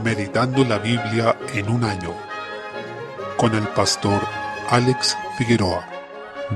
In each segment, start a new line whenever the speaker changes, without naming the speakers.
Meditando la Biblia en un año, con el pastor Alex Figueroa.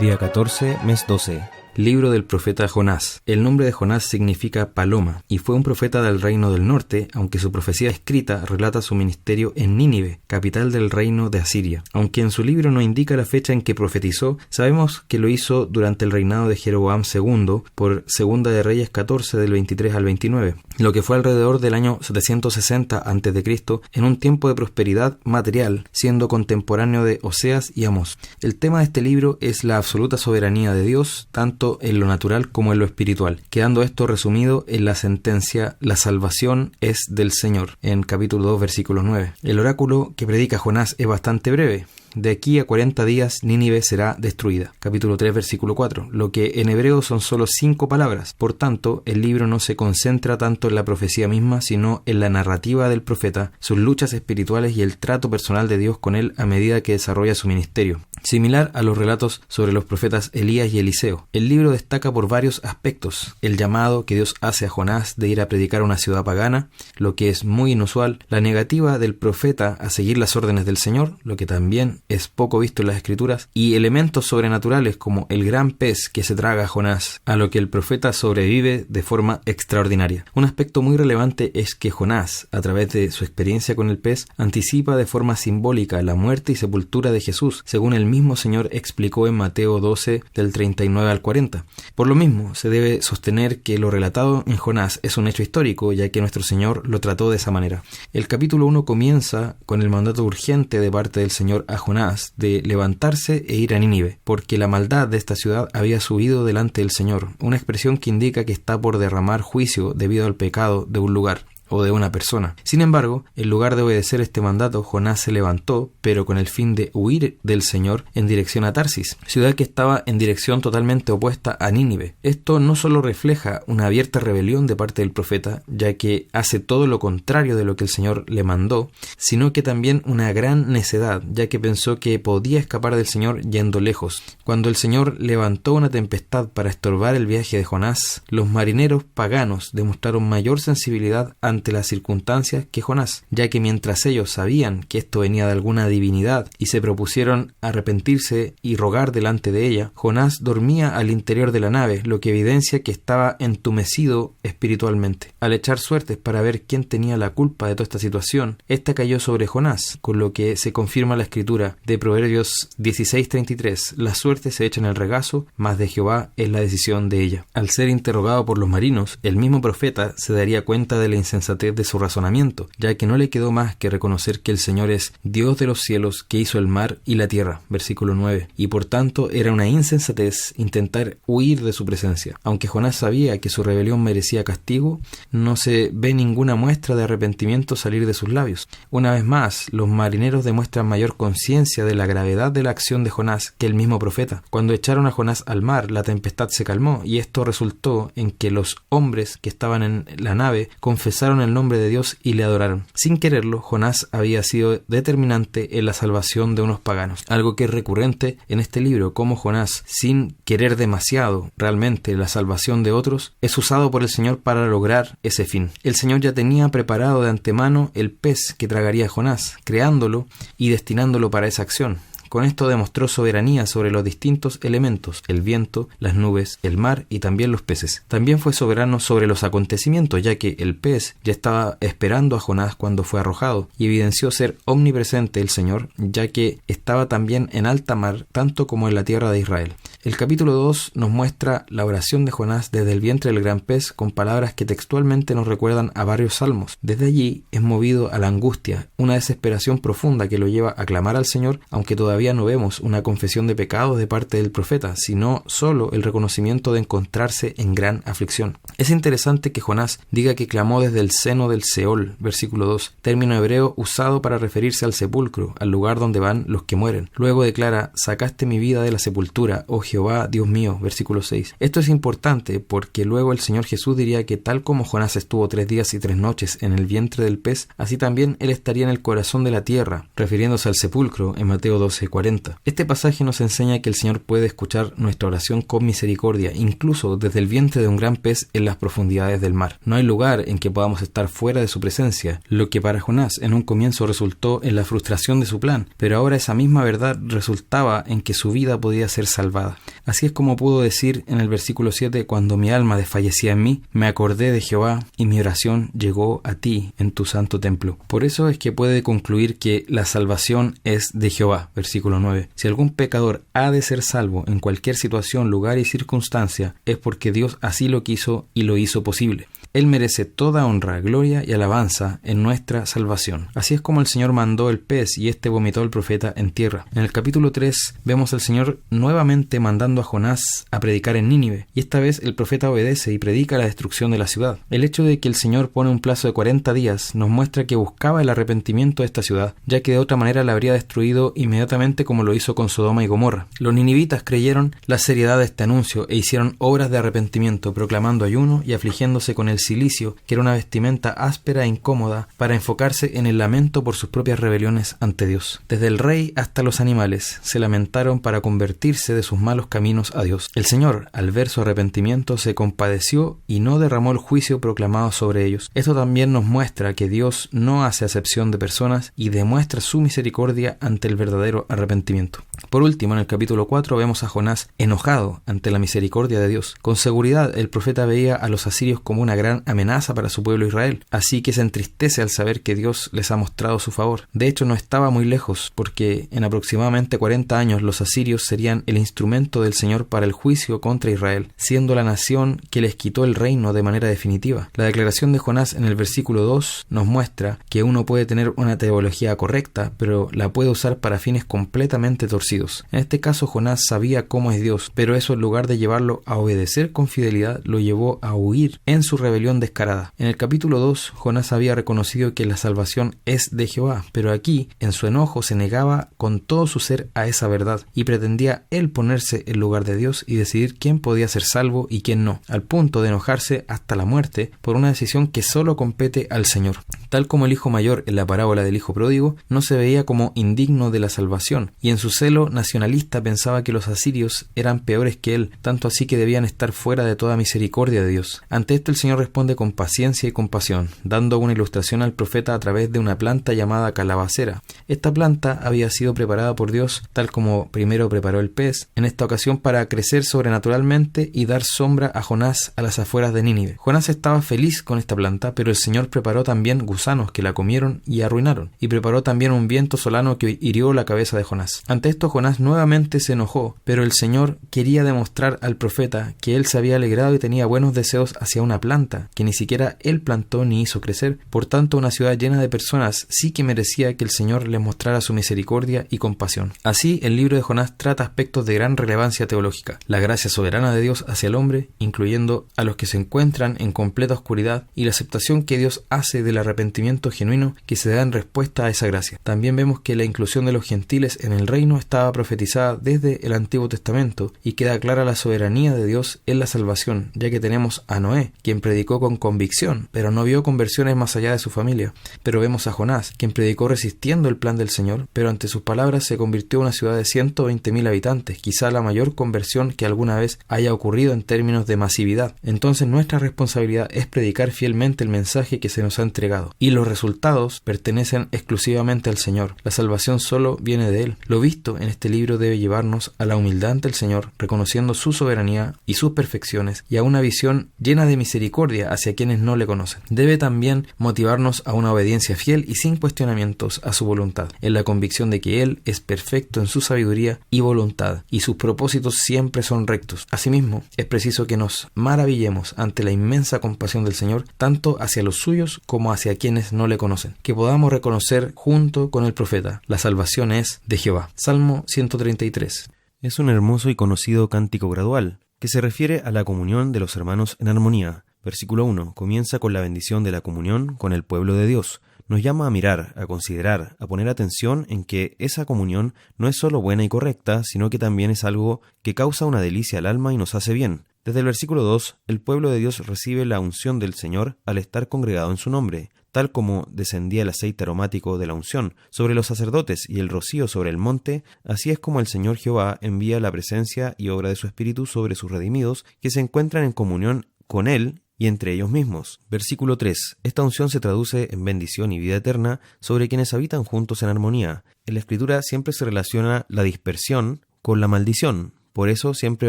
Día 14, mes 12. Libro del profeta Jonás. El nombre de Jonás significa paloma, y fue un profeta del reino del norte, aunque su profecía escrita relata su ministerio en Nínive, capital del reino de Asiria. Aunque en su libro no indica la fecha en que profetizó, sabemos que lo hizo durante el reinado de Jeroboam II, por Segunda de Reyes 14 del 23 al 29, lo que fue alrededor del año 760 a.C., en un tiempo de prosperidad material, siendo contemporáneo de Oseas y Amós. El tema de este libro es la absoluta soberanía de Dios, tanto en lo natural como en lo espiritual, quedando esto resumido en la sentencia: la salvación es del Señor, en capítulo 2, versículo 9. El oráculo que predica Jonás es bastante breve. De aquí a 40 días Nínive será destruida. Capítulo 3, versículo 4. Lo que en hebreo son solo 5 palabras. Por tanto, el libro no se concentra tanto en la profecía misma, sino en la narrativa del profeta, sus luchas espirituales y el trato personal de Dios con él a medida que desarrolla su ministerio. Similar a los relatos sobre los profetas Elías y Eliseo, el libro destaca por varios aspectos: el llamado que Dios hace a Jonás de ir a predicar a una ciudad pagana, lo que es muy inusual; la negativa del profeta a seguir las órdenes del Señor, lo que también es poco visto en las Escrituras; y elementos sobrenaturales como el gran pez que se traga a Jonás, a lo que el profeta sobrevive de forma extraordinaria. Un aspecto muy relevante es que Jonás, a través de su experiencia con el pez, anticipa de forma simbólica la muerte y sepultura de Jesús, según el mismo Señor explicó en Mateo 12 del 39 al 40. Por lo mismo, se debe sostener que lo relatado en Jonás es un hecho histórico, ya que nuestro Señor lo trató de esa manera. El capítulo 1 comienza con el mandato urgente de parte del Señor a Jonás de levantarse e ir a Nínive, porque la maldad de esta ciudad había subido delante del Señor, una expresión que indica que está por derramar juicio debido al pecado de un lugar o de una persona. Sin embargo, en lugar de obedecer este mandato, Jonás se levantó, pero con el fin de huir del Señor, en dirección a Tarsis, ciudad que estaba en dirección totalmente opuesta a Nínive. Esto no solo refleja una abierta rebelión de parte del profeta, ya que hace todo lo contrario de lo que el Señor le mandó, sino que también una gran necedad, ya que pensó que podía escapar del Señor yendo lejos. Cuando el Señor levantó una tempestad para estorbar el viaje de Jonás, los marineros paganos demostraron mayor sensibilidad ante las circunstancias que Jonás, ya que mientras ellos sabían que esto venía de alguna divinidad y se propusieron arrepentirse y rogar delante de ella, Jonás dormía al interior de la nave, lo que evidencia que estaba entumecido espiritualmente. Al echar suertes para ver quién tenía la culpa de toda esta situación, esta cayó sobre Jonás, con lo que se confirma la escritura de Proverbios 16:33: la suerte se echa en el regazo, mas de Jehová es la decisión de ella. Al ser interrogado por los marinos, el mismo profeta se daría cuenta de la insensatez de su razonamiento, ya que no le quedó más que reconocer que el Señor es Dios de los cielos, que hizo el mar y la tierra, versículo 9, y por tanto era una insensatez intentar huir de su presencia. Aunque Jonás sabía que su rebelión merecía castigo, no se ve ninguna muestra de arrepentimiento salir de sus labios. Una vez más, los marineros demuestran mayor conciencia de la gravedad de la acción de Jonás que el mismo profeta. Cuando echaron a Jonás al mar, la tempestad se calmó, y esto resultó en que los hombres que estaban en la nave confesaron el nombre de Dios y le adoraron. Sin quererlo, Jonás había sido determinante en la salvación de unos paganos, algo que es recurrente en este libro, como Jonás, sin querer demasiado realmente la salvación de otros, es usado por el Señor para lograr ese fin. El Señor ya tenía preparado de antemano el pez que tragaría a Jonás, creándolo y destinándolo para esa acción. Con esto demostró soberanía sobre los distintos elementos: el viento, las nubes, el mar y también los peces. También fue soberano sobre los acontecimientos, ya que el pez ya estaba esperando a Jonás cuando fue arrojado, y evidenció ser omnipresente el Señor, ya que estaba también en alta mar, tanto como en la tierra de Israel. El capítulo 2 nos muestra la oración de Jonás desde el vientre del gran pez, con palabras que textualmente nos recuerdan a varios salmos. Desde allí es movido a la angustia, una desesperación profunda que lo lleva a clamar al Señor, aunque todavía no vemos una confesión de pecados de parte del profeta, sino solo el reconocimiento de encontrarse en gran aflicción. Es interesante que Jonás diga que clamó desde el seno del Seol, versículo 2, término hebreo usado para referirse al sepulcro, al lugar donde van los que mueren. Luego declara: sacaste mi vida de la sepultura, oh Jehová, Dios mío, versículo 6. Esto es importante porque luego el Señor Jesús diría que tal como Jonás estuvo 3 días y 3 noches en el vientre del pez, así también él estaría en el corazón de la tierra, refiriéndose al sepulcro en Mateo 12:1. 12:40. Este pasaje nos enseña que el Señor puede escuchar nuestra oración con misericordia, incluso desde el vientre de un gran pez en las profundidades del mar. No hay lugar en que podamos estar fuera de su presencia, lo que para Jonás en un comienzo resultó en la frustración de su plan, pero ahora esa misma verdad resultaba en que su vida podía ser salvada. Así es como pudo decir en el versículo 7: cuando mi alma desfallecía en mí, me acordé de Jehová, y mi oración llegó a ti en tu santo templo. Por eso es que puede concluir que la salvación es de Jehová. Versículo 9. Si algún pecador ha de ser salvo en cualquier situación, lugar y circunstancia, es porque Dios así lo quiso y lo hizo posible. Él merece toda honra, gloria y alabanza en nuestra salvación. Así es como el Señor mandó el pez y éste vomitó al profeta en tierra. En el capítulo 3 vemos al Señor nuevamente mandando a Jonás a predicar en Nínive, y esta vez el profeta obedece y predica la destrucción de la ciudad. El hecho de que el Señor pone un plazo de 40 días nos muestra que buscaba el arrepentimiento de esta ciudad, ya que de otra manera la habría destruido inmediatamente como lo hizo con Sodoma y Gomorra. Los ninivitas creyeron la seriedad de este anuncio e hicieron obras de arrepentimiento, proclamando ayuno y afligiéndose con el silicio, que era una vestimenta áspera e incómoda, para enfocarse en el lamento por sus propias rebeliones ante Dios. Desde el rey hasta los animales se lamentaron para convertirse de sus malos caminos a Dios. El Señor, al ver su arrepentimiento, se compadeció y no derramó el juicio proclamado sobre ellos. Esto también nos muestra que Dios no hace acepción de personas y demuestra su misericordia ante el verdadero arrepentimiento. Por último, en el capítulo 4 vemos a Jonás enojado ante la misericordia de Dios. Con seguridad, el profeta veía a los asirios como una gran amenaza para su pueblo Israel, así que se entristece al saber que Dios les ha mostrado su favor. De hecho, no estaba muy lejos, porque en aproximadamente 40 años los asirios serían el instrumento del Señor para el juicio contra Israel, siendo la nación que les quitó el reino de manera definitiva. La declaración de Jonás en el versículo 2 nos muestra que uno puede tener una teología correcta, pero la puede usar para fines completamente torcidos. En este caso, Jonás sabía cómo es Dios, pero eso, en lugar de llevarlo a obedecer con fidelidad, lo llevó a huir en su rebelión descarada. En el capítulo 2, Jonás había reconocido que la salvación es de Jehová, pero aquí, en su enojo, se negaba con todo su ser a esa verdad y pretendía él ponerse en lugar de Dios y decidir quién podía ser salvo y quién no, al punto de enojarse hasta la muerte por una decisión que solo compete al Señor. Tal como el hijo mayor en la parábola del hijo pródigo, no se veía como indigno de la salvación, y en su celo nacionalista pensaba que los asirios eran peores que él, tanto así que debían estar fuera de toda misericordia de Dios. Ante esto el Señor responde con paciencia y compasión, dando una ilustración al profeta a través de una planta llamada calabacera. Esta planta había sido preparada por Dios, tal como primero preparó el pez, en esta ocasión para crecer sobrenaturalmente y dar sombra a Jonás a las afueras de Nínive. Jonás estaba feliz con esta planta, pero el Señor preparó también gusanos que la comieron y arruinaron, y preparó también un viento solano que hirió la cabeza de Jonás. Ante esto Jonás nuevamente se enojó, pero el Señor quería demostrar al profeta que él se había alegrado y tenía buenos deseos hacia una planta que ni siquiera él plantó ni hizo crecer. Por tanto, una ciudad llena de personas sí que merecía que el Señor les mostrara su misericordia y compasión. Así, el libro de Jonás trata aspectos de gran relevancia teológica: la gracia soberana de Dios hacia el hombre, incluyendo a los que se encuentran en completa oscuridad, y la aceptación que Dios hace del arrepentimiento genuino que se da en respuesta a esa gracia. También vemos que la inclusión de los gentiles en el reino estaba profetizada desde el Antiguo Testamento, y queda clara la soberanía de Dios en la salvación, ya que tenemos a Noé, quien predicó con convicción, pero no vio conversiones más allá de su familia. Pero vemos a Jonás, quien predicó resistiendo el plan del Señor, pero ante sus palabras se convirtió en una ciudad de 120.000 habitantes, quizá la mayor conversión que alguna vez haya ocurrido en términos de masividad. Entonces nuestra responsabilidad es predicar fielmente el mensaje que se nos ha entregado, y los resultados pertenecen exclusivamente al Señor. La salvación solo viene de Él. Lo visto en este libro debe llevarnos a la humildad ante el Señor, reconociendo su soberanía y sus perfecciones, y a una visión llena de misericordia hacia quienes no le conocen. Debe también motivarnos a una obediencia fiel y sin cuestionamientos a su voluntad, en la convicción de que Él es perfecto en su sabiduría y voluntad, y sus propósitos siempre son rectos. Asimismo, es preciso que nos maravillemos ante la inmensa compasión del Señor, tanto hacia los suyos como hacia quienes no le conocen. Que podamos reconocer junto con el profeta: la salvación es de Jehová. Salmo 133.
Es un hermoso y conocido cántico gradual, que se refiere a la comunión de los hermanos en armonía. Versículo 1 comienza con la bendición de la comunión con el pueblo de Dios. Nos llama a mirar, a considerar, a poner atención en que esa comunión no es solo buena y correcta, sino que también es algo que causa una delicia al alma y nos hace bien. Desde el versículo 2, el pueblo de Dios recibe la unción del Señor al estar congregado en su nombre. tal como descendía el aceite aromático de la unción sobre los sacerdotes y el rocío sobre el monte, así es como el Señor Jehová envía la presencia y obra de su Espíritu sobre sus redimidos, que se encuentran en comunión con Él y entre ellos mismos. Versículo 3. Esta unción se traduce en bendición y vida eterna sobre quienes habitan juntos en armonía. En la Escritura siempre se relaciona la dispersión con la maldición. Por eso siempre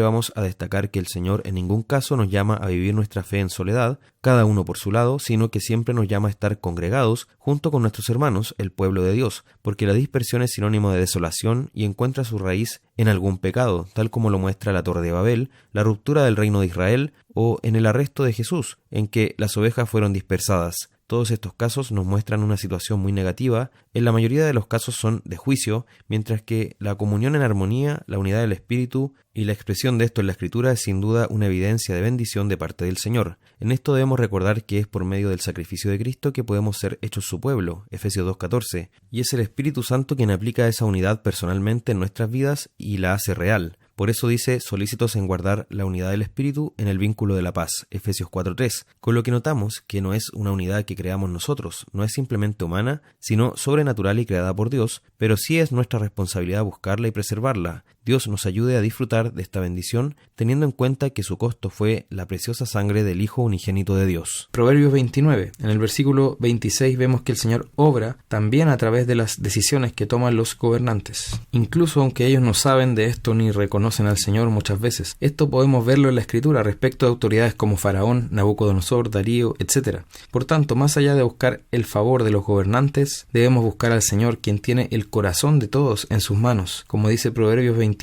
vamos a destacar que el Señor en ningún caso nos llama a vivir nuestra fe en soledad, cada uno por su lado, sino que siempre nos llama a estar congregados junto con nuestros hermanos, el pueblo de Dios, porque la dispersión es sinónimo de desolación y encuentra su raíz en algún pecado, tal como lo muestra la Torre de Babel, la ruptura del reino de Israel o en el arresto de Jesús, en que las ovejas fueron dispersadas. Todos estos casos nos muestran una situación muy negativa. En la mayoría de los casos son de juicio, mientras que la comunión en armonía, la unidad del Espíritu y la expresión de esto en la Escritura es sin duda una evidencia de bendición de parte del Señor. En esto debemos recordar que es por medio del sacrificio de Cristo que podemos ser hechos su pueblo, Efesios 2:14, y es el Espíritu Santo quien aplica esa unidad personalmente en nuestras vidas y la hace real. Por eso dice, solícitos en guardar la unidad del Espíritu en el vínculo de la paz, Efesios 4:3, con lo que notamos que no es una unidad que creamos nosotros, no es simplemente humana, sino sobrenatural y creada por Dios, pero sí es nuestra responsabilidad buscarla y preservarla. Dios nos ayude a disfrutar de esta bendición, teniendo en cuenta que su costo fue la preciosa sangre del Hijo unigénito de Dios.
Proverbios 29. En el versículo 26 vemos que el Señor obra también a través de las decisiones que toman los gobernantes. Incluso aunque ellos no saben de esto ni reconocen al Señor muchas veces. Esto podemos verlo en la Escritura respecto a autoridades como Faraón, Nabucodonosor, Darío, etc. Por tanto, más allá de buscar el favor de los gobernantes, debemos buscar al Señor, quien tiene el corazón de todos en sus manos, como dice Proverbios 21,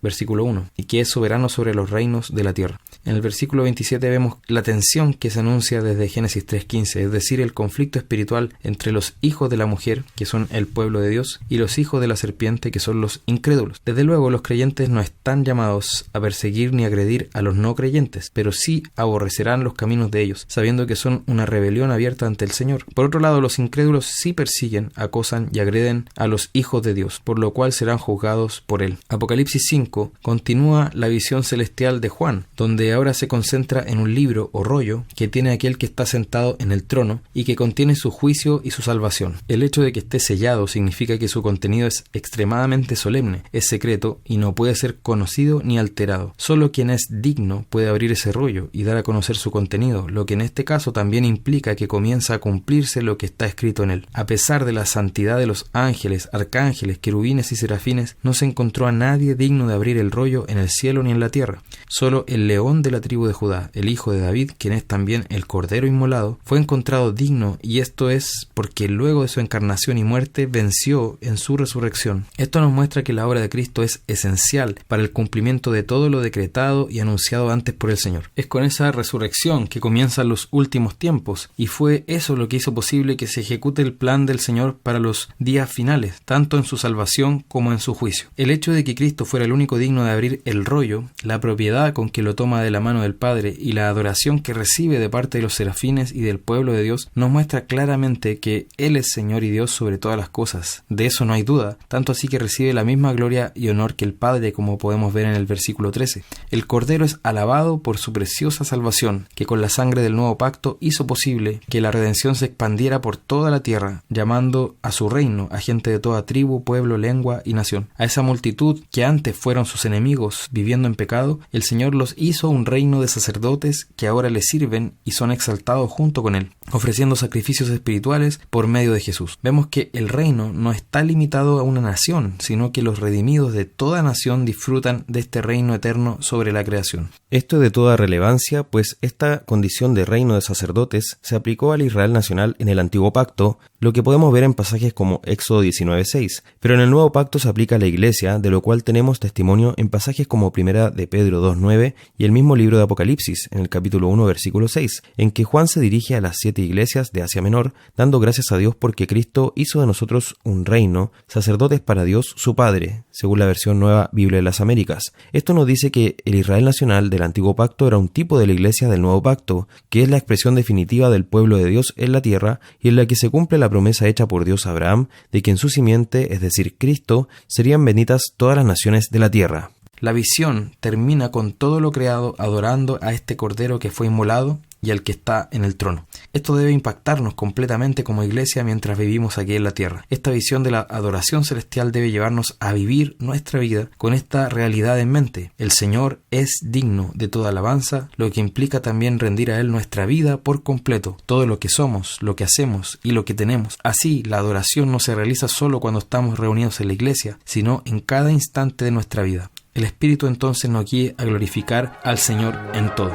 versículo 1, y que es soberano sobre los reinos de la tierra. En el versículo 27 vemos la tensión que se anuncia desde Génesis 3:15, es decir, el conflicto espiritual entre los hijos de la mujer, que son el pueblo de Dios, y los hijos de la serpiente, que son los incrédulos. Desde luego, los creyentes no están llamados a perseguir ni agredir a los no creyentes, pero sí aborrecerán los caminos de ellos, sabiendo que son una rebelión abierta ante el Señor. Por otro lado, los incrédulos sí persiguen, acosan y agreden a los hijos de Dios, por lo cual serán juzgados por él. Apocalipsis 5 continúa la visión celestial de Juan, donde ahora se concentra en un libro o rollo que tiene aquel que está sentado en el trono y que contiene su juicio y su salvación. El hecho de que esté sellado significa que su contenido es extremadamente solemne, es secreto y no puede ser conocido ni alterado. Solo quien es digno puede abrir ese rollo y dar a conocer su contenido, lo que en este caso también implica que comienza a cumplirse lo que está escrito en él. A pesar de la santidad de los ángeles, arcángeles, querubines y serafines, no se encontró a nadie digno de abrir el rollo en el cielo ni en la tierra. Solo el león de la tribu de Judá, el hijo de David, quien es también el cordero inmolado, fue encontrado digno, y esto es porque luego de su encarnación y muerte venció en su resurrección. Esto nos muestra que la obra de Cristo es esencial para el cumplimiento de todo lo decretado y anunciado antes por el Señor. Es con esa resurrección que comienzan los últimos tiempos, y fue eso lo que hizo posible que se ejecute el plan del Señor para los días finales, tanto en su salvación como en su juicio. El hecho de que Cristo fuera el único digno de abrir el rollo, la propiedad con que lo toma de la mano del Padre y la adoración que recibe de parte de los serafines y del pueblo de Dios, nos muestra claramente que Él es Señor y Dios sobre todas las cosas. De eso no hay duda, tanto así que recibe la misma gloria y honor que el Padre, como podemos ver en el versículo 13. El Cordero es alabado por su preciosa salvación, que con la sangre del nuevo pacto hizo posible que la redención se expandiera por toda la tierra, llamando a su reino a gente de toda tribu, pueblo, lengua y nación. A esa multitud que antes fueron sus enemigos viviendo en pecado, el Señor los hizo un reino de sacerdotes que ahora le sirven y son exaltados junto con Él, ofreciendo sacrificios espirituales por medio de Jesús. Vemos que el reino no está limitado a una nación, sino que los redimidos de toda nación disfrutan de este reino eterno sobre la creación.
Esto es de toda relevancia, pues esta condición de reino de sacerdotes se aplicó al Israel nacional en el Antiguo Pacto, lo que podemos ver en pasajes como Éxodo 19:6, pero en el Nuevo Pacto se aplica a la Iglesia, de lo cual tenemos testimonio en pasajes como Primera de Pedro 2:9 y el mismo libro de Apocalipsis, en el capítulo 1, versículo 6, en que Juan se dirige a las 7 iglesias de Asia Menor, dando gracias a Dios porque Cristo hizo de nosotros un reino, sacerdotes para Dios su Padre, según la versión Nueva Biblia de las Américas. Esto nos dice que el Israel nacional del Antiguo Pacto era un tipo de la Iglesia del Nuevo Pacto, que es la expresión definitiva del pueblo de Dios en la tierra y en la que se cumple la promesa hecha por Dios a Abraham de que en su simiente, es decir, Cristo, serían benditas todas las naciones de la tierra.
La visión termina con todo lo creado adorando a este Cordero que fue inmolado y al que está en el trono. Esto debe impactarnos completamente como iglesia mientras vivimos aquí en la tierra. Esta visión de la adoración celestial debe llevarnos a vivir nuestra vida con esta realidad en mente. El Señor es digno de toda alabanza, lo que implica también rendir a Él nuestra vida por completo, todo lo que somos, lo que hacemos y lo que tenemos. Así, la adoración no se realiza solo cuando estamos reunidos en la iglesia, sino en cada instante de nuestra vida. El Espíritu entonces nos guíe a glorificar al Señor en todo.